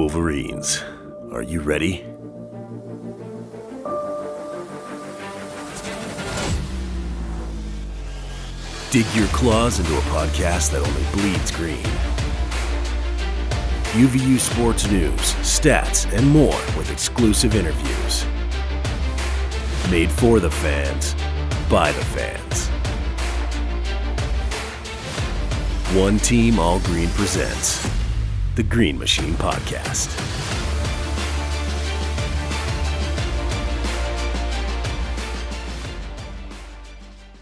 Wolverines, are you ready? Dig your claws into a podcast that only bleeds green. UVU sports news, stats, and more with exclusive interviews. Made for the fans, by the fans. One Team All Green presents the Green Machine Podcast.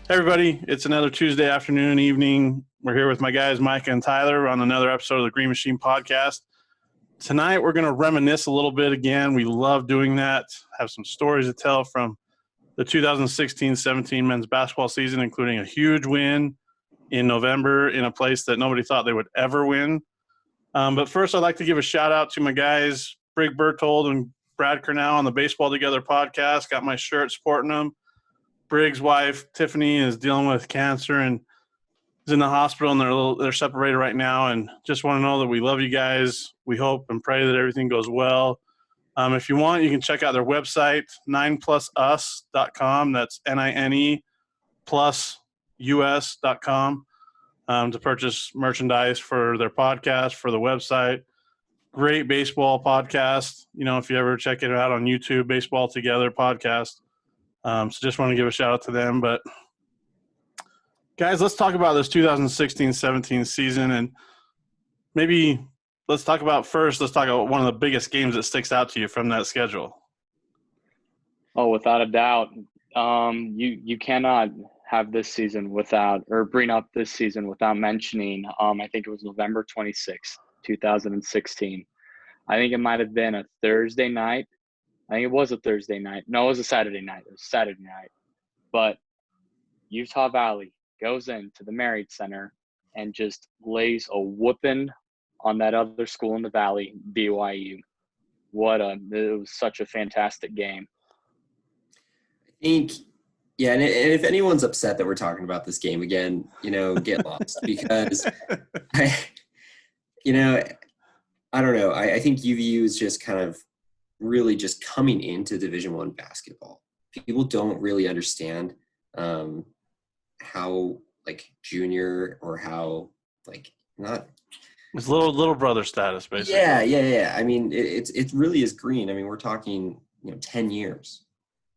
Hey everybody, it's another Tuesday afternoon, evening. We're here with my guys, Micah and Tyler, on another episode of the Green Machine Podcast. Tonight, we're going to reminisce a little bit again. We love doing that. Have some stories to tell from the 2016-17 men's basketball season, including a huge win in November in a place that nobody thought they would ever win. But first, I'd like to give a shout-out to my guys, Brig Berthold and Brad Cornell on the Baseball Together podcast. Got my shirt supporting them. Briggs' wife, Tiffany, is dealing with cancer and is in the hospital, and they're separated right now. And just want to know that we love you guys. We hope and pray that everything goes well. If you want, you can check out their website, 9plusus.com. That's NINE plus US.com to purchase merchandise for their podcast, for the website. Great baseball podcast. You know, if you ever check it out on YouTube, Baseball Together podcast. So just want to give a shout out to them. But guys, let's talk about this 2016-17 season, and maybe let's talk about one of the biggest games that sticks out to you from that schedule. Oh, without a doubt. You cannot have this season bring up this season without mentioning, I think it was November 26th, 2016. I think it might have been a Thursday night. I think it was a Thursday night. No, it was a Saturday night. It was Saturday night. But Utah Valley goes into the Marriott Center and just lays a whooping on that other school in the Valley, BYU. It was such a fantastic game. I think, yeah, and if anyone's upset that we're talking about this game again, get lost because I don't know. I think UVU is just kind of really just coming into Division I basketball. People don't really understand how junior or how not. It's little brother status, basically. Yeah. I mean, it really is green. I mean, we're talking 10 years.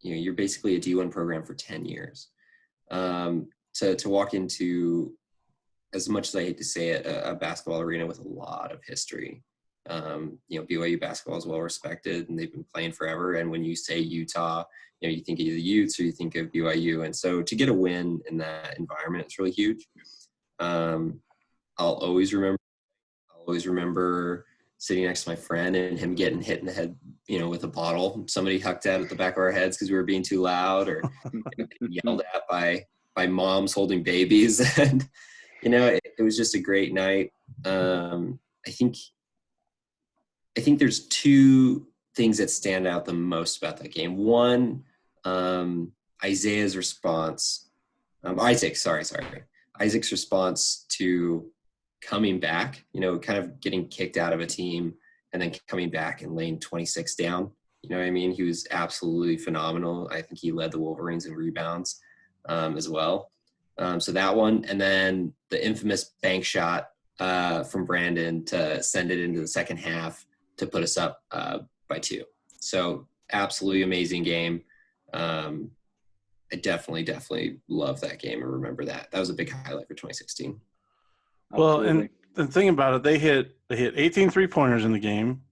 You're basically a D1 program for 10 years. To walk into, as much as I hate to say it, a basketball arena with a lot of history. BYU basketball is well respected and they've been playing forever. And when you say Utah, you think of the Utes or you think of BYU. And so to get a win in that environment, it's really huge. I'll always remember sitting next to my friend and him getting hit in the head, with a bottle. Somebody hucked at the back of our heads because we were being too loud, or yelled at by moms holding babies. And, it was just a great night. I think there's two things that stand out the most about that game. One, Isaac's response to coming back, kind of getting kicked out of a team and then coming back and laying 26 down. You know what I mean? He was absolutely phenomenal. I think he led the Wolverines in rebounds as well. So that one, and then the infamous bank shot from Brandon to send it into the second half to put us up by 2. So absolutely amazing game. I definitely love that game and remember that. That was a big highlight for 2016. Well, and the thing about it, they hit 18 3-pointers in the game.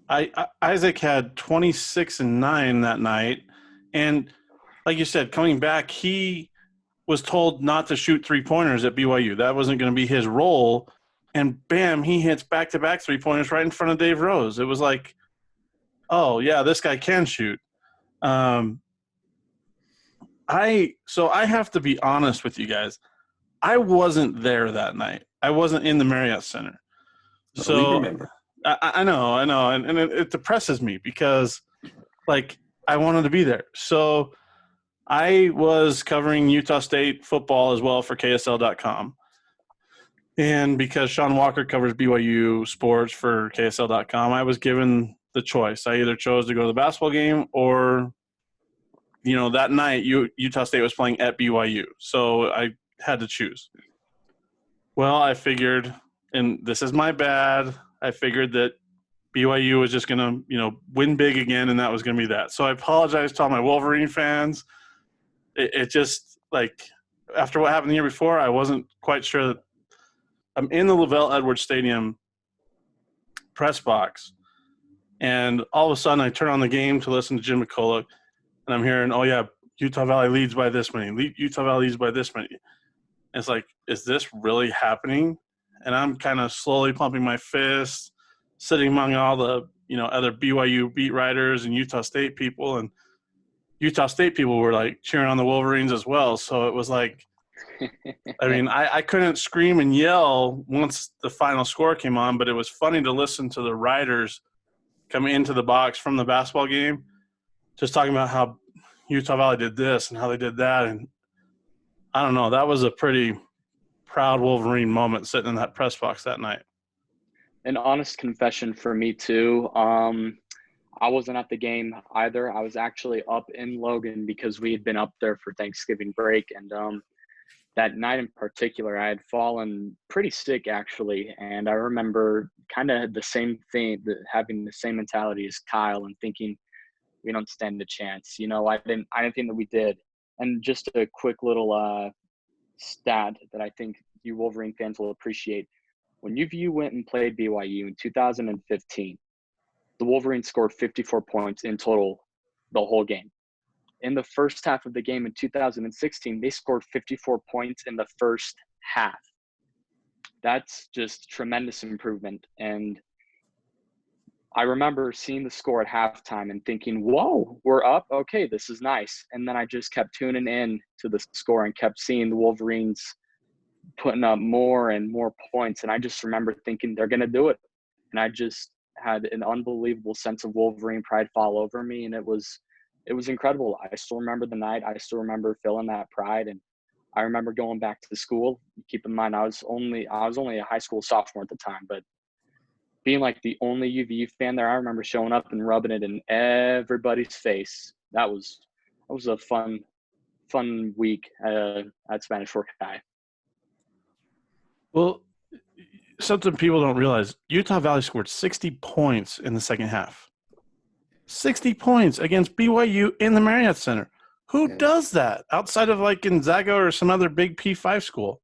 Isaac had 26 and 9 that night. And like you said, coming back, he was told not to shoot 3-pointers at BYU. That wasn't going to be his role. And bam, he hits back-to-back 3-pointers right in front of Dave Rose. It was like, oh, yeah, this guy can shoot. So I have to be honest with you guys. I wasn't there that night. I wasn't in the Marriott Center. So we remember. I know. And it depresses me because, I wanted to be there. So I was covering Utah State football as well for KSL.com. And because Sean Walker covers BYU sports for KSL.com, I was given the choice. I either chose to go to the basketball game or, that night Utah State was playing at BYU. So I had to choose. Well, I figured, and this is my bad, I figured that BYU was just going to, win big again, and that was going to be that. So I apologize to all my Wolverine fans. It just, after what happened the year before, I wasn't quite sure that I'm in the Lavelle Edwards Stadium press box, and all of a sudden I turn on the game to listen to Jim McCullough, and I'm hearing, oh, yeah, Utah Valley leads by this many. Utah Valley leads by this many. And it's like, is this really happening? And I'm kind of slowly pumping my fist, sitting among all the, other BYU beat writers and Utah State people. And Utah State people were, cheering on the Wolverines as well. So it was I couldn't scream and yell once the final score came on, but it was funny to listen to the writers coming into the box from the basketball game, just talking about how Utah Valley did this and how they did that. And I don't know, that was a pretty proud Wolverine moment sitting in that press box that night. An honest confession for me too. I wasn't at the game either. I was actually up in Logan because we had been up there for Thanksgiving break. And that night in particular, I had fallen pretty sick actually. And I remember kind of the same thing, having the same mentality as Kyle and thinking we don't stand a chance. I didn't think that we did. And just a quick little stat that I think you Wolverine fans will appreciate. When UVU went and played BYU in 2015, the Wolverines scored 54 points in total the whole game. In the first half of the game in 2016, they scored 54 points in the first half. That's just tremendous improvement. And I remember seeing the score at halftime and thinking, whoa, we're up. Okay, this is nice. And then I just kept tuning in to the score and kept seeing the Wolverines putting up more and more points. And I just remember thinking they're going to do it. And I just had an unbelievable sense of Wolverine pride fall over me. And it was incredible. I still remember the night. I still remember feeling that pride. And I remember going back to the school. Keep in mind, I was only a high school sophomore at the time, but being the only UVU fan there, I remember showing up and rubbing it in everybody's face. That was a fun week at Spanish Fork High. Well, something people don't realize, Utah Valley scored 60 points in the second half. 60 points against BYU in the Marriott Center. Who does that outside of Gonzaga or some other big P5 school?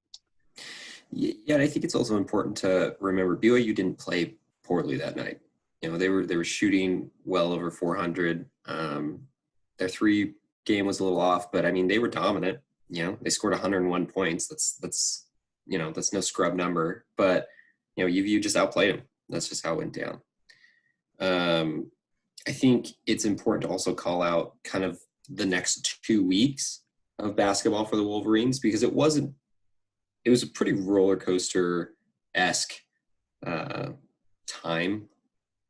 Yeah, and I think it's also important to remember BYU didn't play poorly that night. They were shooting well over 400. Their 3 game was a little off, but they were dominant. They scored 101 points. That's no scrub number. But UVU just outplayed them. That's just how it went down. I think it's important to also call out kind of the next 2 weeks of basketball for the Wolverines, because it was a pretty roller coaster-esque time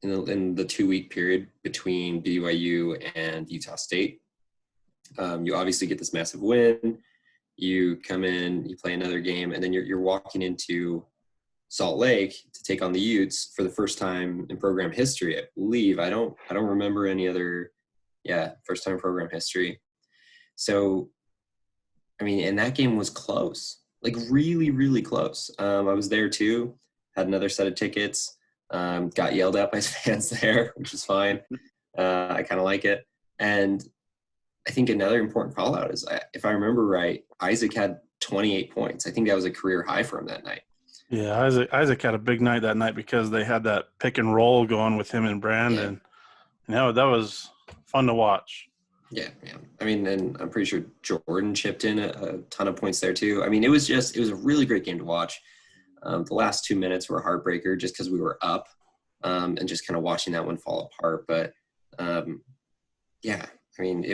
in the 2 week period between BYU and Utah State. You obviously get this massive win. You come in, you play another game, and then you're walking into Salt Lake to take on the Utes for the first time in program history, I believe. I don't remember any other, first time in program history. So, and that game was close, really, really close. I was there too, had another set of tickets, got yelled at by fans there, which is fine. I kind of like it. And I think another important call out is, if I remember right, Isaac had 28 points. I think that was a career high for him that night. Yeah, Isaac had a big night that night because they had that pick and roll going with him and Brandon. Yeah. That was fun to watch. Yeah. And I'm pretty sure Jordan chipped in a ton of points there too. It was a really great game to watch. The last 2 minutes were a heartbreaker just because we were up and just kind of watching that one fall apart. But it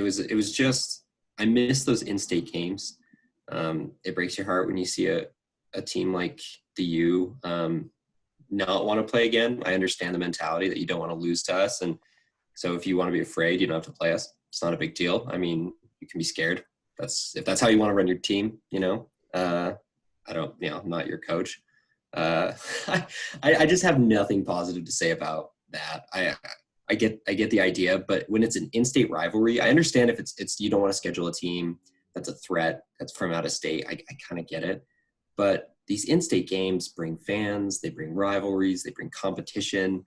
was just, I miss those in-state games. It breaks your heart when you see a team like the U not want to play again. I understand the mentality that you don't want to lose to us. And so if you want to be afraid, you don't have to play us. It's not a big deal. You can be scared. If that's how you want to run your team, I'm not your coach. I just have nothing positive to say about that. I get the idea, but when it's an in-state rivalry, I understand if it's you don't want to schedule a team that's a threat that's from out of state. I kind of get it, but these in-state games bring fans, they bring rivalries, they bring competition,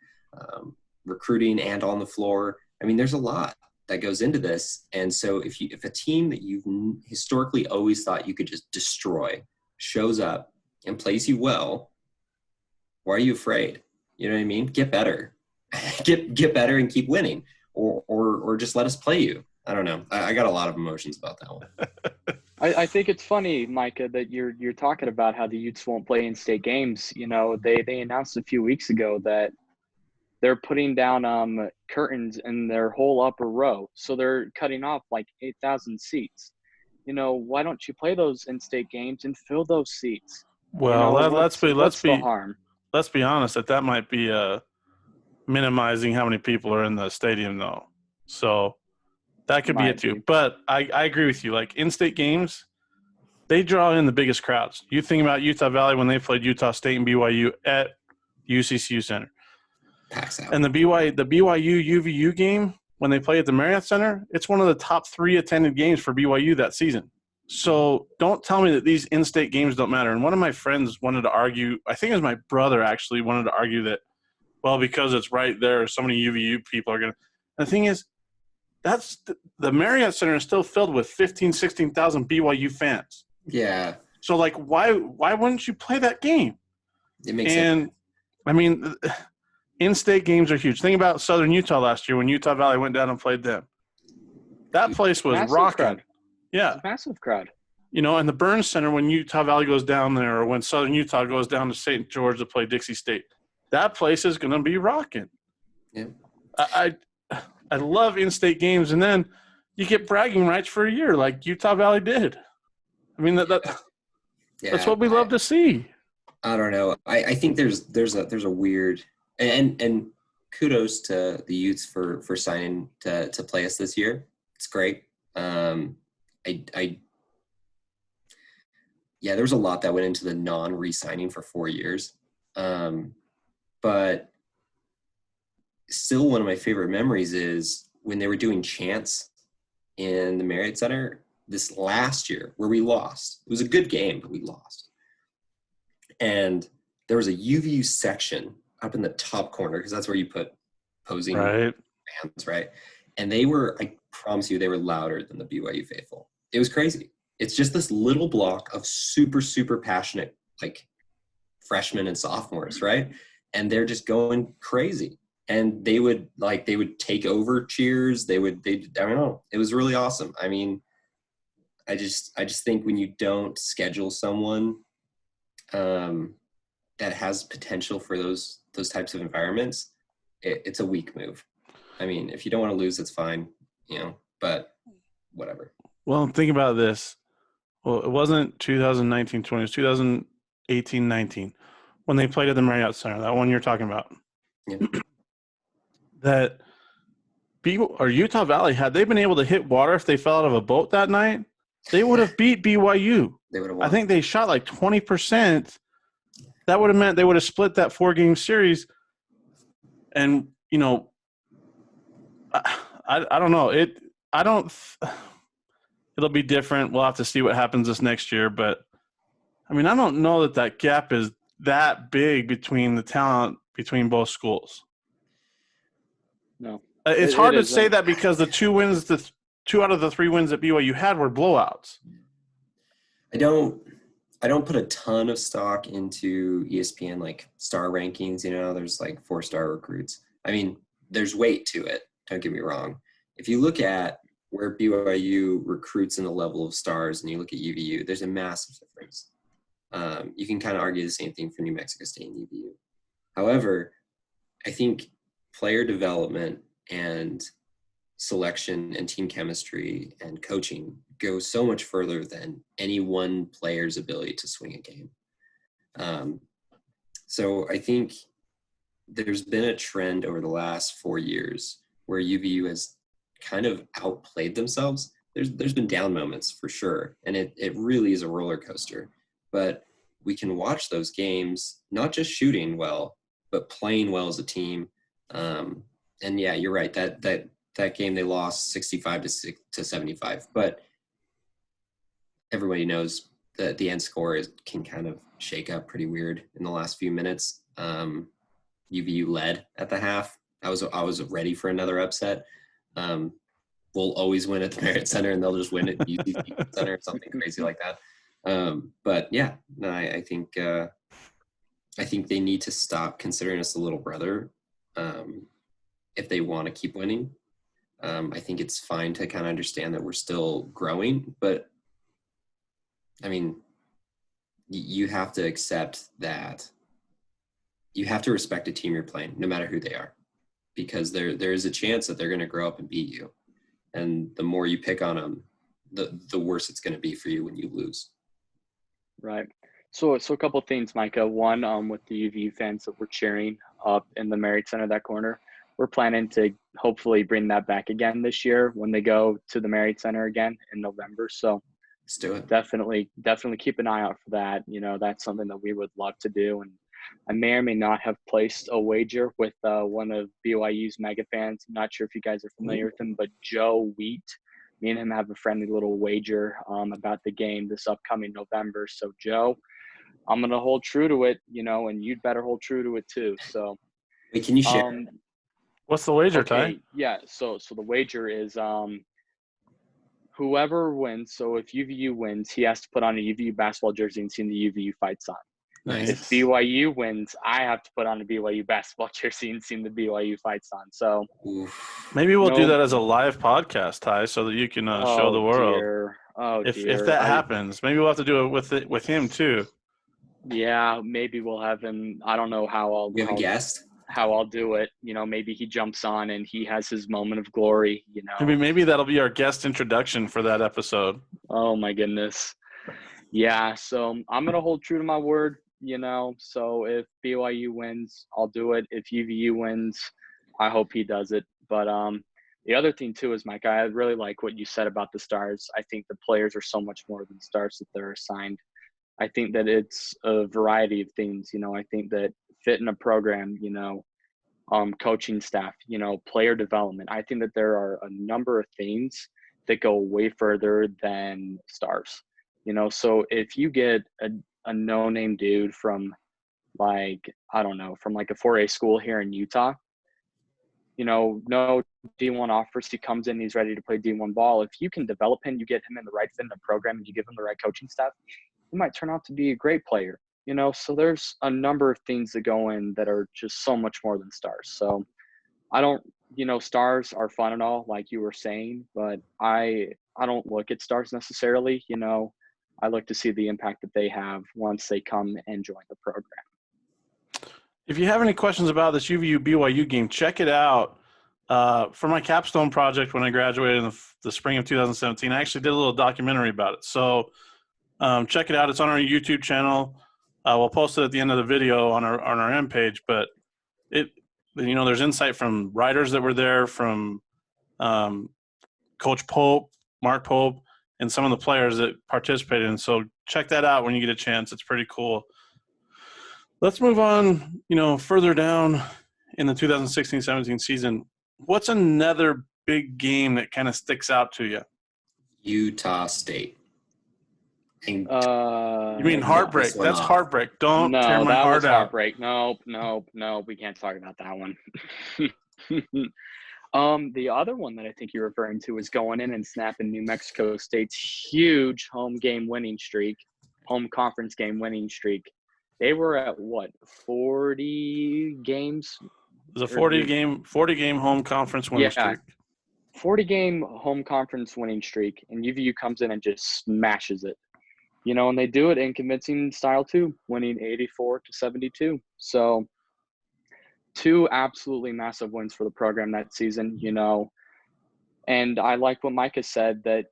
recruiting, and on the floor. I mean, there's a lot that goes into this, and so if a team that you've historically always thought you could just destroy shows up and plays you well, why are you afraid? You know what I mean? Get better. get better and keep winning, or just let us play you. I don't know. I got a lot of emotions about that one. I think it's funny, Micah, that you're talking about how the Utes won't play in-state games. You know, they announced a few weeks ago that they're putting down curtains in their whole upper row, so they're cutting off like 8,000 seats. You know, why don't you play those in-state games and fill those seats? Well, you know, let's what's be the harm? Let's be honest. That might be minimizing how many people are in the stadium, though. So that could be it too. But I agree with you. Like in-state games, they draw in the biggest crowds. You think about Utah Valley when they played Utah State and BYU at UCCU Center. Packs out. And the BYU UVU game, when they play at the Marriott Center, it's one of the top 3 attended games for BYU that season. So don't tell me that ththese in-state games don't matter. And one of my friends wanted to argue, I think it was my brother actually wanted to argue that, well, because it's right there, so many UVU people are going to – the thing is, that's the Marriott Center is still filled with 15,000, 16,000 BYU fans. Yeah. So, like, why wouldn't you play that game? It makes sense. I mean, in-state games are huge. Think about Southern Utah last year when Utah Valley went down and played them. That place was rocking. Crowd. Yeah. Massive crowd. You know, and the Burns Center when Utah Valley goes down there, or when Southern Utah goes down to St. George to play Dixie State, that place is going to be rocking. Yeah. I love in-state games, and then you get bragging rights for a year like Utah Valley did. I mean, that's what we love to see. I don't know. I think there's a weird and kudos to the Utes for signing to play us this year. It's great. There was a lot that went into the non-re-signing for 4 years. But still one of my favorite memories is when they were doing chants in the Marriott Center this last year where we lost. It was a good game, but we lost. And there was a UVU section up in the top corner because that's where you put posing fans, right? And they were, I promise you, they were louder than the BYU faithful. It was crazy. It's just this little block of super, super passionate, like, freshmen and sophomores, right? And they're just going crazy. And they would take over cheers. I don't know. It was really awesome. I mean, I just think when you don't schedule someone that has potential for those types of environments, it's a weak move. I mean, if you don't want to lose, it's fine, but whatever. Well, think about this. Well, it wasn't 2019-20, it was 2018-19 when they played at the Marriott Center, that one you're talking about. Yeah. That Utah Valley, had they been able to hit water if they fell out of a boat that night, they would have beat BYU. They would have won. I think they shot like 20%. That would have meant they would have split that 4-game series. And, I don't know. It'll be different. We'll have to see what happens this next year. But, I mean, I don't know that gap is that big between the talent between both schools. No. It's hard to say that because the 2 out of the 3 wins that BYU had were blowouts. I don't put a ton of stock into ESPN, like, star rankings. There's like 4-star recruits. I mean, there's weight to it. Don't get me wrong. If you look at where BYU recruits in the level of stars and you look at UVU, there's a massive difference. You can kind of argue the same thing for New Mexico State and UVU. However, I think player development and selection and team chemistry and coaching go so much further than any one player's ability to swing a game. So I think there's been a trend over the last 4 years where UVU has kind of outplayed themselves. There's been down moments for sure, and it really is a roller coaster. But we can watch those games, not just shooting well, but playing well as a team. And yeah, you're right. That game they lost 65 to 75, but everybody knows that the end score can kind of shake up pretty weird in the last few minutes. UVU led at the half. I was ready for another upset. We'll always win at the Deseret Center, and they'll just win at UCC Center or something crazy like that. But yeah, no, I think they need to stop considering us a little brother if they want to keep winning. I think it's fine to kind of understand that we're still growing, but I mean, you have to accept that you have to respect a team you're playing, no matter who they are, because there is a chance that they're going to grow up and beat you. And the more you pick on them, the worse it's going to be for you when you lose. Right. So a couple of things, Micah. One, with the UVU fans that were cheering up in the Marriott Center, that corner, we're planning to hopefully bring that back again this year when they go to the Marriott Center again in November. So let's do it. Definitely keep an eye out for that. That's something that we would love to do. And I may or may not have placed a wager with one of BYU's mega fans. I'm not sure if you guys are familiar with him, but Joe Wheat. Me and him have a friendly little wager about the game this upcoming November. So, Joe, I'm going to hold true to it, and you'd better hold true to it too. So, wait, can you share? What's the wager, Ty? Yeah. So the wager is whoever wins. So if UVU wins, he has to put on a UVU basketball jersey and see the UVU fight sign. Nice. If BYU wins, I have to put on a BYU basketball jersey and see the BYU fights on. So maybe we'll do that as a live podcast, Ty, so that you can show the world. Dear. If that happens, maybe we'll have to do it with him too. Yeah, maybe we'll have him. I don't know how I'll. You have a guest? How I'll do it. Maybe he jumps on and he has his moment of glory. Maybe that'll be our guest introduction for that episode. Oh my goodness. Yeah. So I'm gonna hold true to my word. So if BYU wins, I'll do it. If UVU wins, I hope he does it. But the other thing too is, Mike, I really like what you said about the stars. I think the players are so much more than stars that they're assigned. I think that it's a variety of things. I think that fit in a program, coaching staff, player development. I think that there are a number of things that go way further than stars. So if you get a no-name dude from a 4A school here in Utah, no D1 offers, he comes in, he's ready to play D1 ball. If you can develop him, you get him in the right fit in the program, and you give him the right coaching staff, he might turn out to be a great player. So there's a number of things that go in that are just so much more than stars. So I don't, stars are fun and all, like you were saying, but I don't look at stars necessarily. I look to see the impact that they have once they come and join the program. If you have any questions about this UVU BYU game, check it out. For my capstone project when I graduated in the spring of 2017, I actually did a little documentary about it. So check it out. It's on our YouTube channel. We'll post it at the end of the video on our end page. But there's insight from writers that were there, from Coach Pope, Mark Pope, and some of the players that participated. And so check that out when you get a chance. It's pretty cool. Let's move on, further down in the 2016-17 season. What's another big game that kind of sticks out to you? Utah State. You mean heartbreak? That's heartbreak. Don't tear my heart out. Heartbreak. Nope. We can't talk about that one. The other one that I think you're referring to is going in and snapping New Mexico State's huge home conference game winning streak. They were at 40 games? It was a 40 game home conference winning streak. 40 game home conference winning streak, and UVU comes in and just smashes it. And they do it in convincing style too, winning 84-72. So 2 absolutely massive wins for the program that season, and I like what Micah said, that,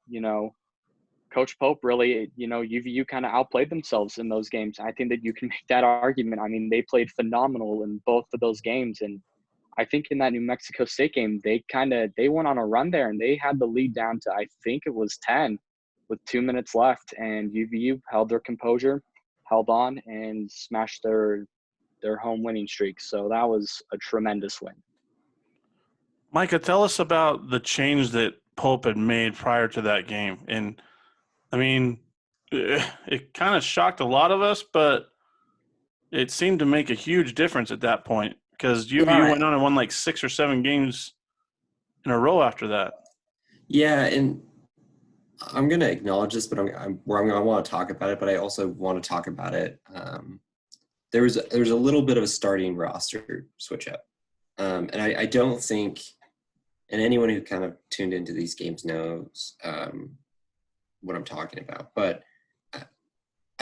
Coach Pope really, UVU kind of outplayed themselves in those games. I think that you can make that argument. I mean, they played phenomenal in both of those games. And I think in that New Mexico State game, they went on a run there, and they had the lead down to, I think it was 10 with 2 minutes left. And UVU held their composure, held on and smashed their home winning streak. So that was a tremendous win. Micah, tell us about the change that Pope had made prior to that game. And, I mean, it kind of shocked a lot of us, but it seemed to make a huge difference at that point because UVU went on and won like 6 or 7 games in a row after that. Yeah, and I'm going to acknowledge this, but I want to talk about it, but I also want to talk about it. There was a little bit of a starting roster switch up. And I don't think, and anyone who kind of tuned into these games knows what I'm talking about, but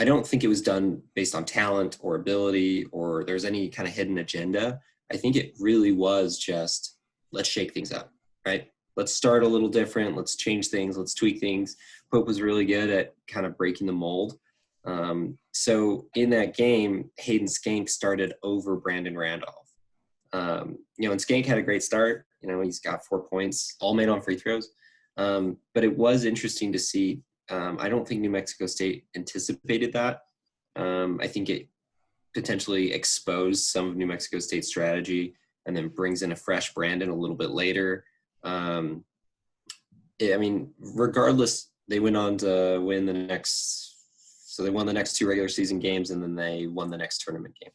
I don't think it was done based on talent or ability or there's any kind of hidden agenda. I think it really was just, let's shake things up, right? Let's start a little different. Let's change things. Let's tweak things. Pope was really good at kind of breaking the mold. So in that game, Hayden Skank started over Brandon Randolph. And Skank had a great start. He's got 4 points, all made on free throws. But it was interesting to see. I don't think New Mexico State anticipated that. I think it potentially exposed some of New Mexico State's strategy and then brings in a fresh Brandon a little bit later. Regardless, they went on to win they won the next 2 regular season games and then they won the next tournament game.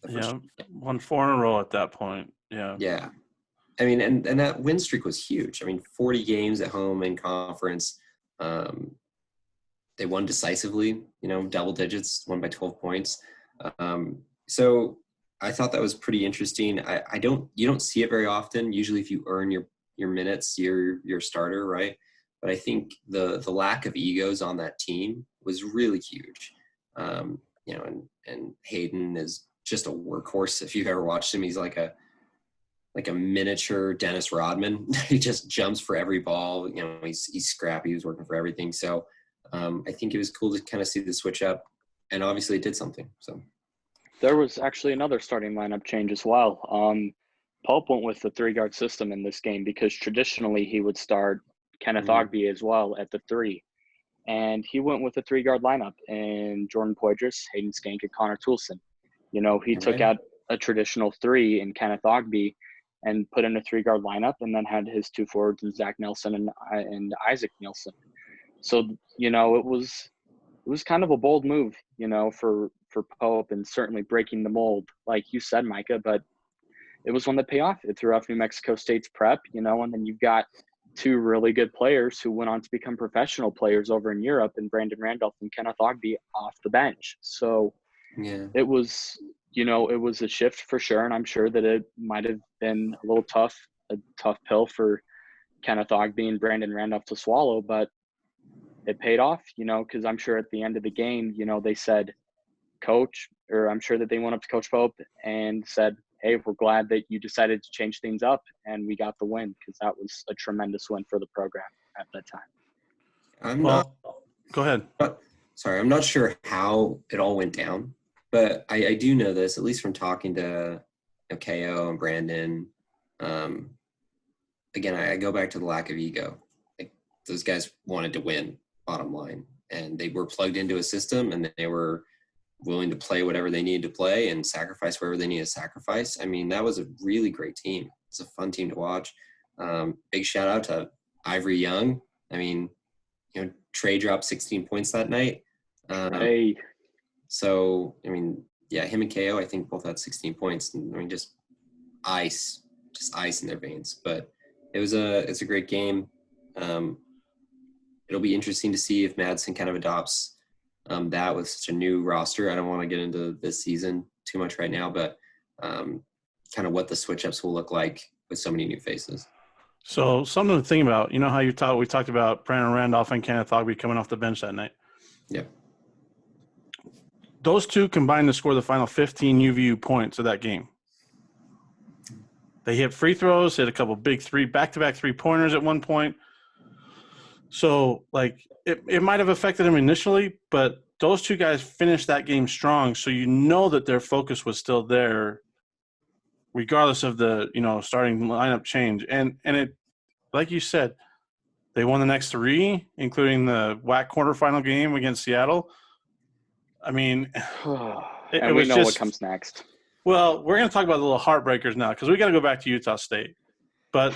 Won 4 in a row at that point. Yeah. Yeah. And that win streak was huge. 40 games at home in conference. They won decisively, double digits, won by 12 points. So I thought that was pretty interesting. You don't see it very often. Usually if you earn your minutes, you're your starter, right? But I think the lack of egos on that team was really huge. And Hayden is just a workhorse. If you've ever watched him, he's like a miniature Dennis Rodman. He just jumps for every ball. He's scrappy. He was working for everything. So I think it was cool to kind of see the switch up, and obviously it did something. So there was actually another starting lineup change as well. Pope went with the 3-guard system in this game because traditionally he would start Kenneth Ogby as well at the 3. And he went with a 3-guard lineup and Jordan Poydras, Hayden Skank, and Connor Toulson. He took out a traditional 3 in Kenneth Ogby and put in a 3-guard lineup and then had his 2 forwards in Zach Nelson and Isaac Nielsen. So, it was kind of a bold move, for Pope and certainly breaking the mold, like you said, Micah, but it was one that paid off. It threw off New Mexico State's prep, and then you've got 2 really good players who went on to become professional players over in Europe, and Brandon Randolph and Kenneth Ogby off the bench. So it was, it was a shift for sure. And I'm sure that it might have been a tough pill for Kenneth Ogby and Brandon Randolph to swallow, but it paid off, because I'm sure at the end of the game, they said, Coach, or I'm sure that they went up to Coach Pope and said, hey, we're glad that you decided to change things up and we got the win, because that was a tremendous win for the program at that time. Go ahead. I'm not sure how it all went down, but I do know this, at least from talking to KO and Brandon. Again, I go back to the lack of ego. Like, those guys wanted to win, bottom line, and they were plugged into a system and they were willing to play whatever they needed to play and sacrifice wherever they needed to sacrifice. That was a really great team. It's a fun team to watch. Big shout out to Ivory Young. Trey dropped 16 points that night. So, him and KO, I think both had 16 points. And, just ice in their veins. But it's a great game. It'll be interesting to see if Madsen kind of adopts that with such a new roster. I don't want to get into this season too much right now, but kind of what the switch-ups will look like with so many new faces. So something to think about, how we talked about Brandon Randolph and Kenneth Ogby coming off the bench that night. Yeah. Those 2 combined to score the final 15 UVU points of that game. They hit free throws, hit a couple big back-to-back 3-pointers at one point. So, it might have affected them initially, but those 2 guys finished that game strong, so that their focus was still there regardless of the, starting lineup change. And it, like you said, they won the next 3, including the WAC quarterfinal game against Seattle. I mean, And it we was know just what comes next. Well, we're going to talk about the little heartbreakers now because we got to go back to Utah State. But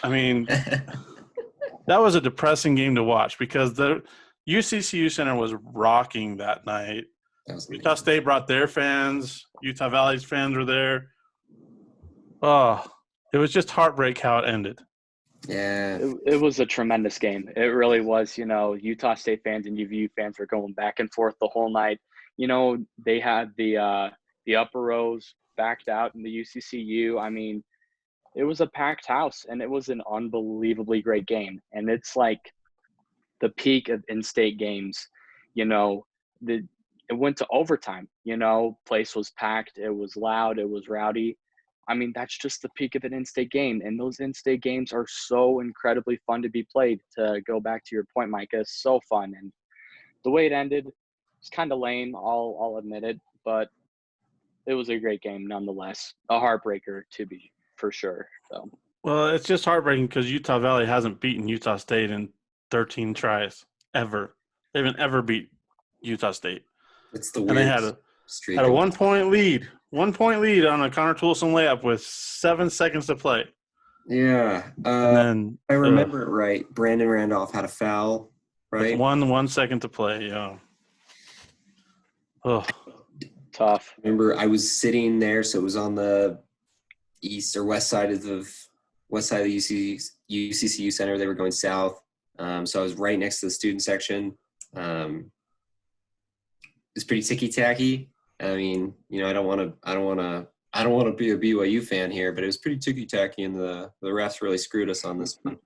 I mean, that was a depressing game to watch because the UCCU Center was rocking that night. That was Utah amazing. State brought their fans. Utah Valley's fans were there. Oh, it was just heartbreak how it ended. Yeah. It was a tremendous game. It really was. Utah State fans and UVU fans were going back and forth the whole night. They had the upper rows backed out in the UCCU. I mean, it was a packed house, and it was an unbelievably great game. And it's like the peak of in-state games. It went to overtime. Place was packed. It was loud. It was rowdy. I mean, that's just the peak of an in-state game. And those in-state games are so incredibly fun to be played. To go back to your point, Micah, so fun. And the way it ended, it's kind of lame. I'll admit it, but it was a great game nonetheless. A heartbreaker to be for sure. So. Well, it's just heartbreaking because Utah Valley hasn't beaten Utah State in 13 tries ever. They haven't ever beat Utah State. It's the And weird they had a streak. Had a 1 point lead. 1 point lead on a Connor Toolson layup with 7 seconds to play. Yeah. And then I remember it right. Brandon Randolph had a foul, right? with 1 second to play, yeah. Oh, Tough. Remember, I was sitting there, so it was on the east or west side of the UCCU Center. They were going south, so I was right next to the student section. It's pretty ticky tacky. I mean, I don't want to be a BYU fan here, but it was pretty ticky tacky, and the refs really screwed us on this one.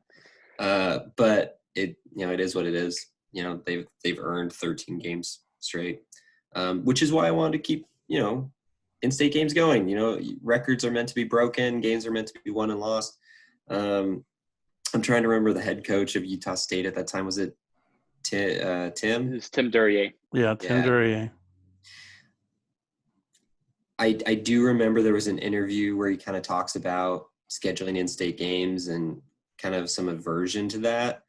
But it is what it is. They've earned 13 games straight, which is why I wanted to keep in-state games going. Records are meant to be broken, games are meant to be won and lost. I'm trying to remember the head coach of Utah State at that time. Was it Tim? It was Tim Duryea. yeah, Tim Duryea. I do remember there was an interview where he kind of talks about scheduling in-state games and kind of some aversion to that.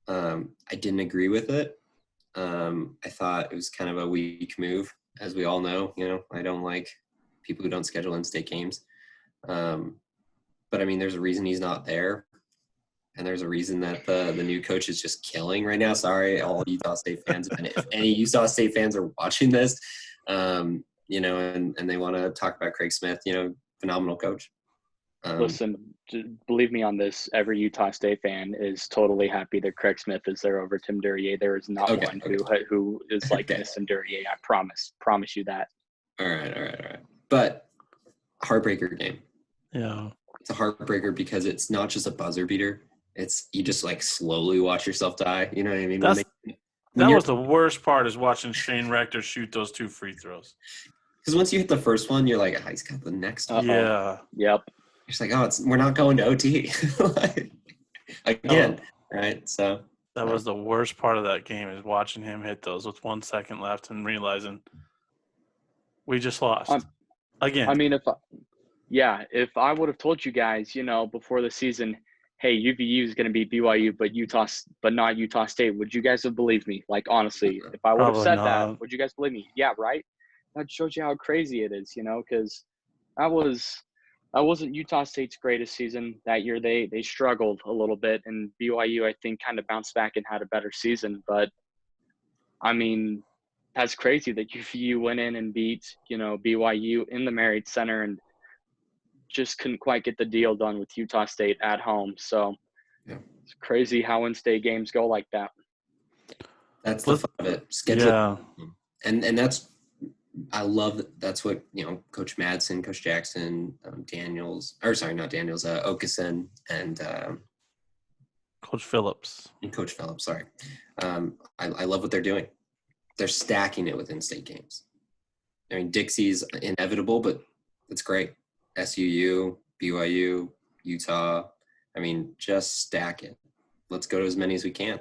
I didn't agree with it. I thought it was kind of a weak move, as we all know. I don't like people who don't schedule in-state games. But I mean, there's a reason he's not there. And there's a reason that the new coach is just killing right now. Sorry, all Utah State fans. If any Utah State fans are watching this, and they want to talk about Craig Smith, phenomenal coach. Listen, believe me on this. Every Utah State fan is totally happy that Craig Smith is there over Tim Duryea. There is not one who is like this in Duryea. I promise you that. All right. But heartbreaker game. Yeah. It's a heartbreaker because it's not just a buzzer beater. It's you just like slowly watch yourself die. You know what I mean? That was the worst part, is watching Shane Rector shoot those 2 free throws. Because once you hit the first one, you're like, he's got the next one. Yeah. Yep. You're just like, we're not going to OT. Again, right? So that was the worst part of that game, is watching him hit those with 1 second left and realizing we just lost. Again. I mean, if I would have told you guys, before the season, hey, UVU is going to beat BYU, but not Utah State, would you guys have believed me? Like, honestly, if I would have said that, would you guys believe me? Yeah, right? That shows you how crazy it is, because that wasn't Utah State's greatest season that year. They struggled a little bit, and BYU, I think, kind of bounced back and had a better season. But, I mean, that's crazy that UVU went in and beat, BYU in the Marriott Center and just couldn't quite get the deal done with Utah State at home. So It's crazy how in-state games go like that. That's the fun of it. Schedule. Yeah. And that's – I love that. That's what, Coach Madsen, Coach Jackson, Okeson, and Coach Phillips. And Coach Phillips, sorry. I love what they're doing. They're stacking it with in-state games. I mean, Dixie's inevitable, but it's great. SUU, BYU, Utah. I mean, just stack it. Let's go to as many as we can,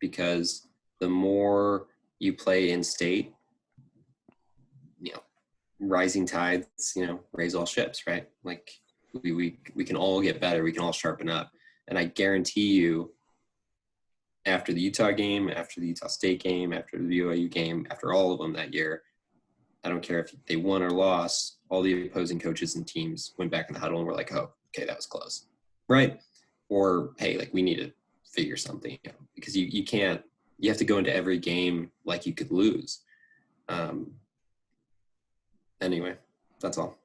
because the more you play in-state, rising tides, raise all ships, right? Like we can all get better. We can all sharpen up. And I guarantee you, after the Utah game, after the Utah State game, after the BYU game, after all of them that year, I don't care if they won or lost, all the opposing coaches and teams went back in the huddle and were like, oh, okay, that was close, right? Or, hey, like, we need to figure something, because you can't – you have to go into every game like you could lose. Anyway, that's all.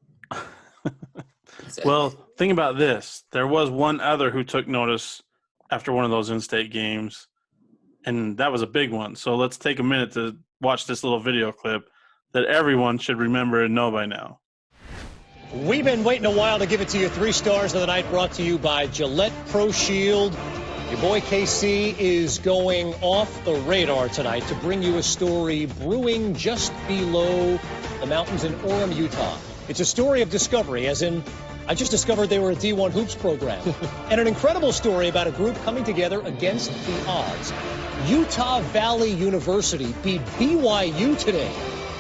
Well, think about this. There was one other who took notice after one of those in-state games, and that was a big one. So let's take a minute to watch this little video clip that everyone should remember and know by now. We've been waiting a while to give it to you. 3 stars of the night brought to you by Gillette Pro Shield. Your boy KC is going off the radar tonight to bring you a story brewing just below the mountains in Orem, Utah. It's a story of discovery, as in, I just discovered they were a D1 Hoops program. And an incredible story about a group coming together against the odds. Utah Valley University beat BYU today,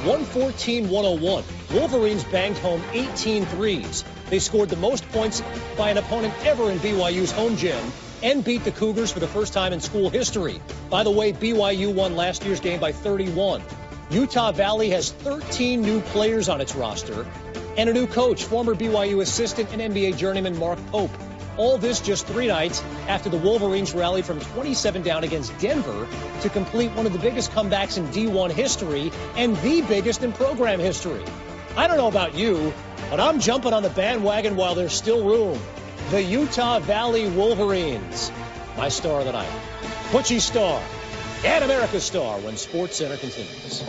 114-101. Wolverines banged home 18 threes. They scored the most points by an opponent ever in BYU's home gym and beat the Cougars for the first time in school history. By the way, BYU won last year's game by 31. Utah Valley has 13 new players on its roster and a new coach, former BYU assistant and NBA journeyman Mark Pope. All this just 3 nights after the Wolverines rallied from 27 down against Denver to complete one of the biggest comebacks in D1 history and the biggest in program history. I don't know about you, but I'm jumping on the bandwagon while there's still room. The Utah Valley Wolverines. My star of the night. Butchie's star and America's star when Sports Center continues.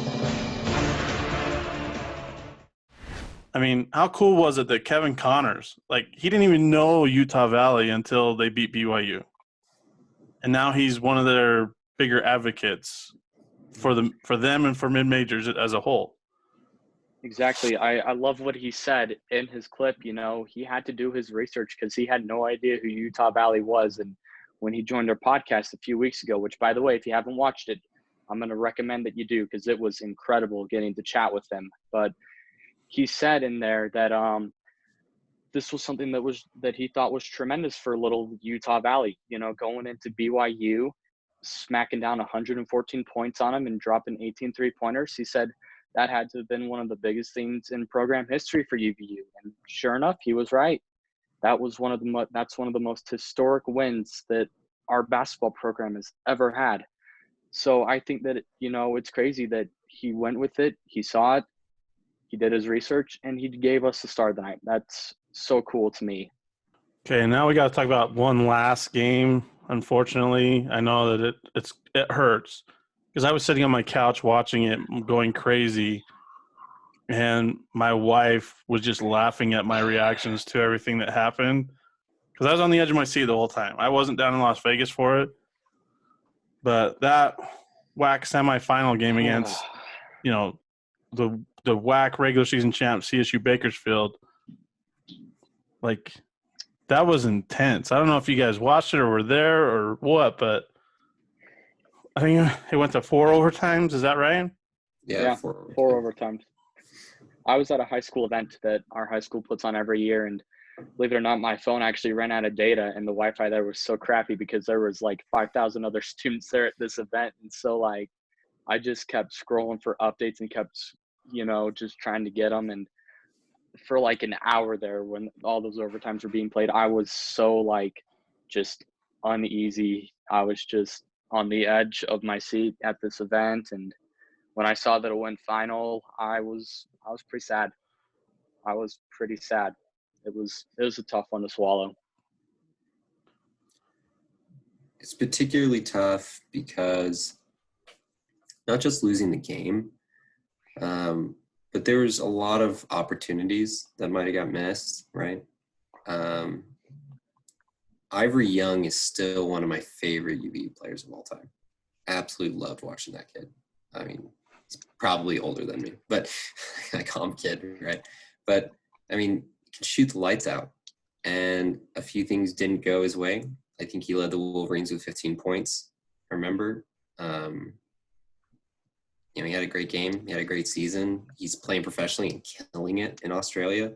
I mean, how cool was it that Kevin Connors, like, he didn't even know Utah Valley until they beat BYU. And now he's one of their bigger advocates for them and for mid-majors as a whole. Exactly. I love what he said in his clip. You know, he had to do his research because he had no idea who Utah Valley was. And when he joined our podcast a few weeks ago, which, by the way, if you haven't watched it, I'm going to recommend that you do because it was incredible getting to chat with him. But he said in there that this was something that he thought was tremendous for little Utah Valley, you know, going into BYU, smacking down 114 points on him and dropping 18 3-pointers. He said that had to have been one of the biggest things in program history for UVU. And sure enough, he was right. That's one of the most historic wins that our basketball program has ever had. So I think that, you know, it's crazy that he went with it. He saw it. He did his research, and he gave us the star of the night. That's so cool to me. Okay, now we got to talk about one last game. Unfortunately, I know that it hurts because I was sitting on my couch watching it, going crazy, and my wife was just laughing at my reactions to everything that happened because I was on the edge of my seat the whole time. I wasn't down in Las Vegas for it, but that WAC semifinal game against, you know, the WAC regular season champ CSU Bakersfield, like, that was intense. I don't know if you guys watched it or were there or what, but I think it went to 4 overtimes. Is that right? Yeah, 4 overtimes. I was at a high school event that our high school puts on every year, and believe it or not, my phone actually ran out of data, and the Wi-Fi there was so crappy because there was like 5,000 other students there at this event. And so, like, I just kept scrolling for updates and kept, you know, just trying to get them. And for like an hour there when all those overtimes were being played, I was so, like, just uneasy. I was just on the edge of my seat at this event. And when I saw that it went final, I was pretty sad. I was pretty sad. It was a tough one to swallow. It's particularly tough because not just losing the game, but there was a lot of opportunities that might have got missed, right? Ivory Young is still one of my favorite UVU players of all time. Absolutely loved watching that kid. I mean, he's probably older than me, but I call him kid, right? But, I mean, he can shoot the lights out. And a few things didn't go his way. I think he led the Wolverines with 15 points, I remember. You know, he had a great game. He had a great season. He's playing professionally and killing it in Australia.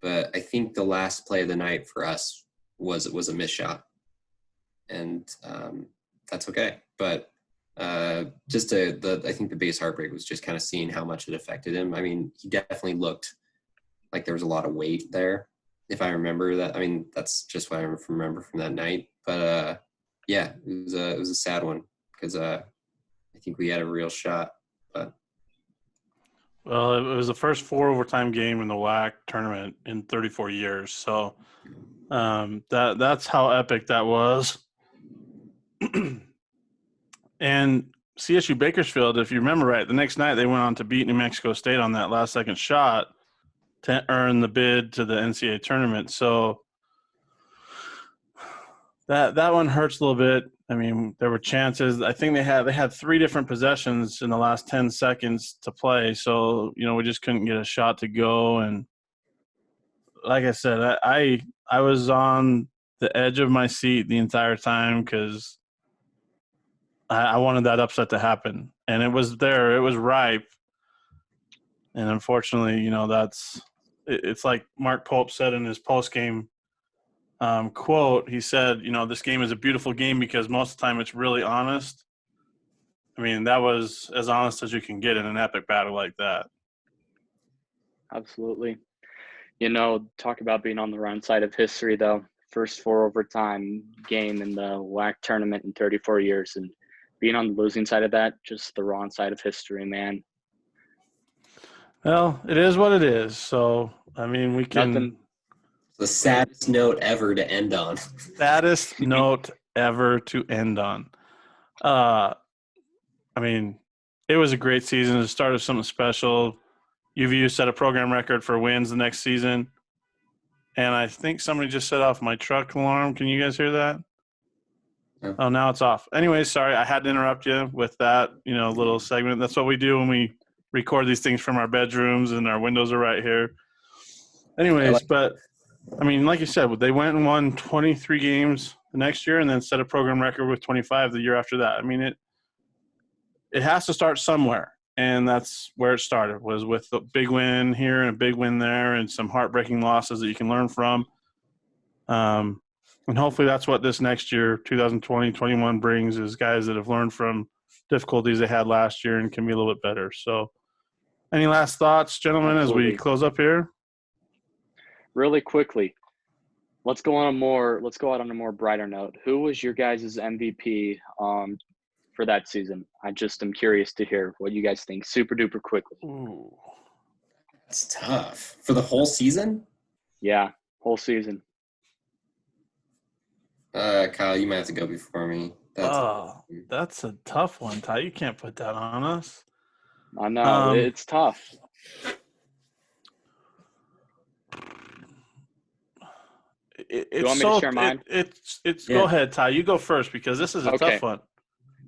But I think the last play of the night for us was a missed shot. and that's okay. But I think the biggest heartbreak was just kind of seeing how much it affected him. I mean, he definitely looked like there was a lot of weight there, if I remember that. I mean, that's just what I remember from that night. But yeah, it was a sad one because I think we had a real shot. But Well, it was the first 4 overtime game in the WAC tournament in 34 years. So that's how epic that was. And CSU Bakersfield, if you remember right, the next night they went on to beat New Mexico State on that last-second shot to earn the bid to the NCAA tournament. So that one hurts a little bit. I mean, there were chances. I think they had 3 different possessions in the last 10 seconds to play. So, we just couldn't get a shot to go. And like I said, I was on the edge of my seat the entire time because I wanted that upset to happen. And it was there. It was ripe. And unfortunately, it's like Mark Pope said in his post-game quote. He said, this game is a beautiful game because most of the time it's really honest. I mean, that was as honest as you can get in an epic battle like that. Absolutely. Talk about being on the wrong side of history, though. First 4 overtime game in the WAC tournament in 34 years. And being on the losing side of that, just the wrong side of history, man. Well, it is what it is. So, I mean, we can. Nothing. The saddest note ever to end on. Saddest note ever to end on. I mean, it was a great season. It started something special. UVU set a program record for wins the next season. And I think somebody just set off my truck alarm. Can you guys hear that? No. Oh, now it's off. Anyway, sorry, I had to interrupt you with that, little segment. That's what we do when we record these things from our bedrooms and our windows are right here. Anyways, but I mean, like you said, they went and won 23 games the next year and then set a program record with 25 the year after that. I mean, it has to start somewhere. And that's where it started, was with a big win here and a big win there and some heartbreaking losses that you can learn from. And hopefully that's what this next year, 2020-21, brings, is guys that have learned from difficulties they had last year and can be a little bit better. So any last thoughts, gentlemen, Absolutely. as we close up here? Really quickly, let's go out on a more brighter note. Who was your guys' MVP for that season? I just am curious to hear what you guys think. Super duper quickly. Ooh. That's tough. For the whole season? Yeah, whole season. Kyle, you might have to go before me. That's a tough one, Ty. You can't put that on us. I know. It's tough. You want me to share mine? Go ahead, Ty. You go first because this is a tough one.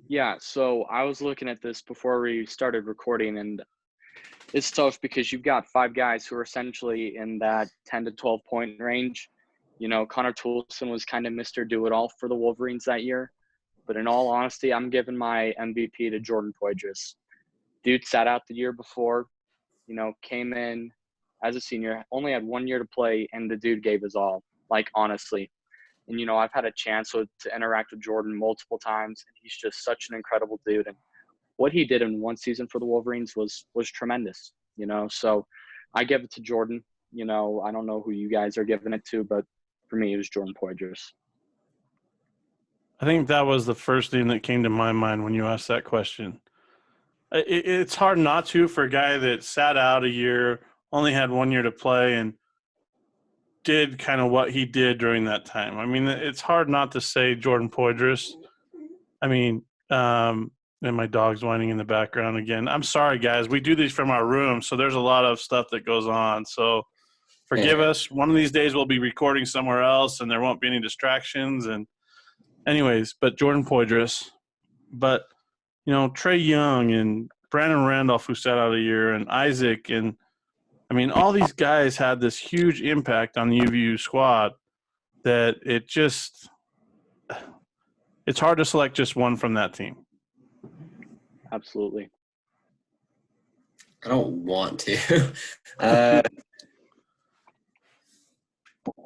Yeah, so I was looking at this before we started recording, and it's tough because you've got 5 guys who are essentially in that 10 to 12 point range. Connor Toulson was kind of Mr. Do-It-All for the Wolverines that year. But in all honesty, I'm giving my MVP to Jordan Poydras. Dude sat out the year before, came in as a senior, only had 1 year to play, and the dude gave his all, honestly. And, I've had a chance to interact with Jordan multiple times, and he's just such an incredible dude. And what he did in one season for the Wolverines was tremendous, So I give it to Jordan. I don't know who you guys are giving it to, but for me, it was Jordan Poydras. I think that was the first thing that came to my mind when you asked that question. It's hard not to for a guy that sat out a year, only had 1 year to play, and did kind of what he did during that time. I mean, it's hard not to say Jordan Poydras. I mean, and my dog's whining in the background again. I'm sorry, guys. We do these from our room, so there's a lot of stuff that goes on. So forgive us. One of these days we'll be recording somewhere else, and there won't be any distractions. And anyways, but Jordan Poydras. But, Trey Young and Brandon Randolph, who sat out a year, and Isaac, and I mean, all these guys had this huge impact on the UVU squad that it's hard to select just one from that team. Absolutely. I don't want to. I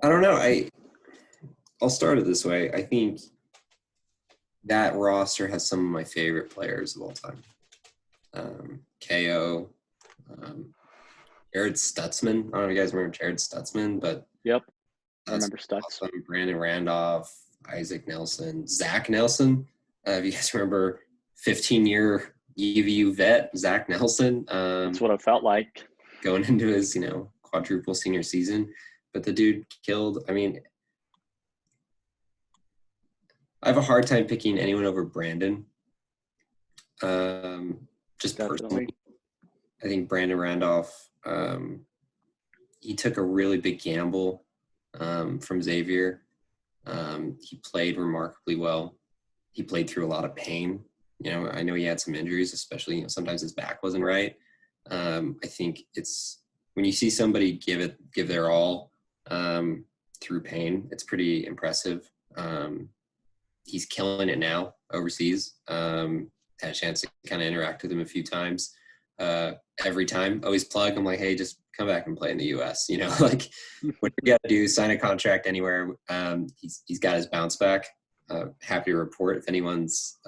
don't know. I'll start it this way. I think that roster has some of my favorite players of all time. KO, Jared Stutzman. I don't know if you guys remember Jared Stutzman, but Yep. I that's remember Stutz. awesome. Brandon Randolph, Isaac Nelson, Zach Nelson. If you guys remember 15-year UVU vet, Zach Nelson. That's what it felt like. Going into his, quadruple senior season. But the dude killed. I mean, I have a hard time picking anyone over Brandon. Just personally, I think Brandon Randolph, he took a really big gamble from Xavier. He played remarkably well. He played through a lot of pain. I know he had some injuries, especially, sometimes his back wasn't right. I think it's when you see somebody give their all through pain, it's pretty impressive. He's killing it now overseas. Had a chance to kind of interact with him a few times. Every time, always plug. I'm like, hey, just come back and play in the U.S. Like what you got to do, sign a contract anywhere. He's got his bounce back. Happy to report if anyone's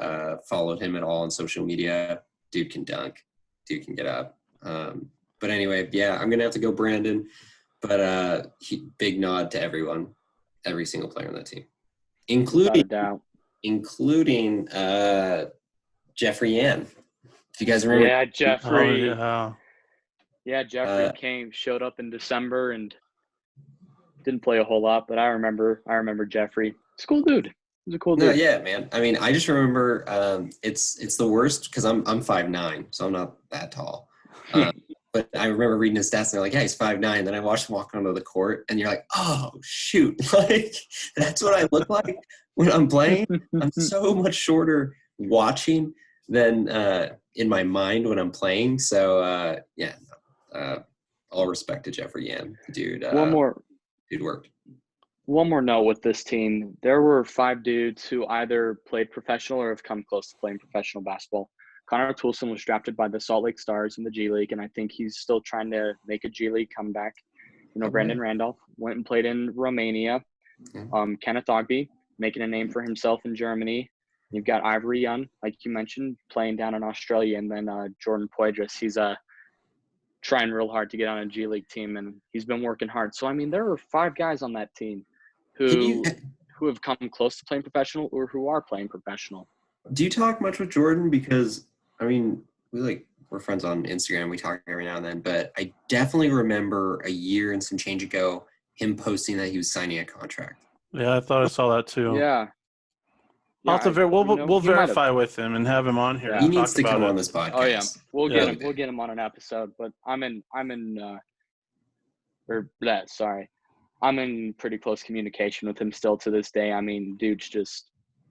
followed him at all on social media, dude can dunk, dude can get up. But anyway, yeah, I'm gonna have to go Brandon. But big nod to everyone, every single player on that team, including Jeffrey Yan. If you guys remember, yeah, Jeffrey. Oh, yeah. Jeffrey showed up in December and didn't play a whole lot, but I remember Jeffrey. He's a cool dude. He's a cool dude. No, yeah, man. I mean, I just remember it's the worst because I'm 5'9", so I'm not that tall. But I remember reading his stats and they're like, yeah, he's 5'9". Then I watched him walk onto the court and you're like, oh shoot, like that's what I look like when I'm playing. I'm so much shorter watching than in my mind when I'm playing. So all respect to Jeffrey Yan, dude. Dude worked. One more note with this team. There were 5 dudes who either played professional or have come close to playing professional basketball. Connor Toulson was drafted by the Salt Lake Stars in the G League, and I think he's still trying to make a G League comeback. Brandon Randolph went and played in Romania. Kenneth Ogby making a name for himself in Germany. You've got Ivory Young, like you mentioned, playing down in Australia, and then Jordan Poydras. He's trying real hard to get on a G League team, and he's been working hard. So, I mean, there are 5 guys on that team who have come close to playing professional or who are playing professional. Do you talk much with Jordan? Because, I mean, we're friends on Instagram. We talk every now and then. But I definitely remember a year and some change ago him posting that he was signing a contract. Yeah, I thought I saw that too. Yeah. We'll verify with him and have him on here. Yeah. He needs to come on this podcast. Oh yeah, we'll get him on an episode. But I'm in pretty close communication with him still to this day. I mean, dude's just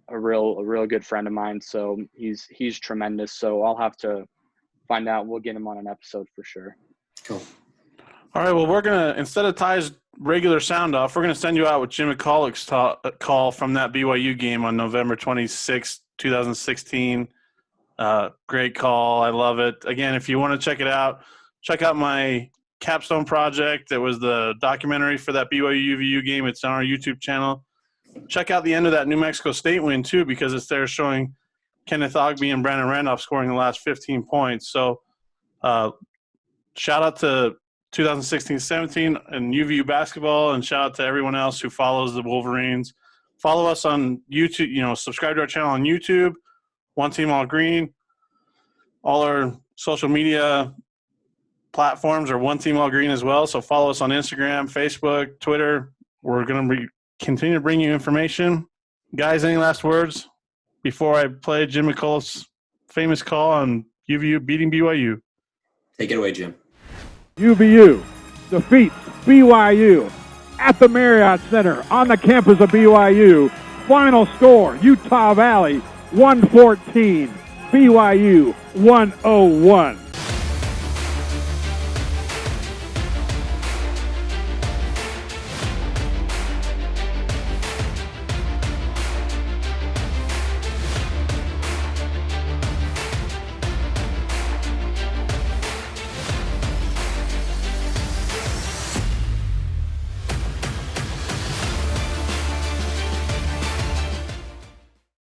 a real good friend of mine. So he's tremendous. So I'll have to find out. We'll get him on an episode for sure. Cool. All right. Well, we're gonna, instead of Ty's regular sound off, we're gonna send you out with Jim McCulloch's call from that BYU game on November 26, 2016. Great call. I love it. Again, if you want to check it out, check out my capstone project. It was the documentary for that BYU UVU game. It's on our YouTube channel. Check out the end of that New Mexico State win too, because it's there showing Kenneth Ogby and Brandon Randolph scoring the last 15 points. So shout out to 2016-17 and UVU basketball, and shout out to everyone else who follows the Wolverines. Follow us on YouTube, subscribe to our channel on YouTube, One Team All Green. All our social media platforms are One Team All Green as well. So follow us on Instagram, Facebook, Twitter. We're going to continue to bring you information. Guys, any last words before I play Jim McCulloch's famous call on UVU beating BYU? Take it away, Jim. UVU defeats BYU at the Marriott Center on the campus of BYU. Final score, Utah Valley 114, BYU 101.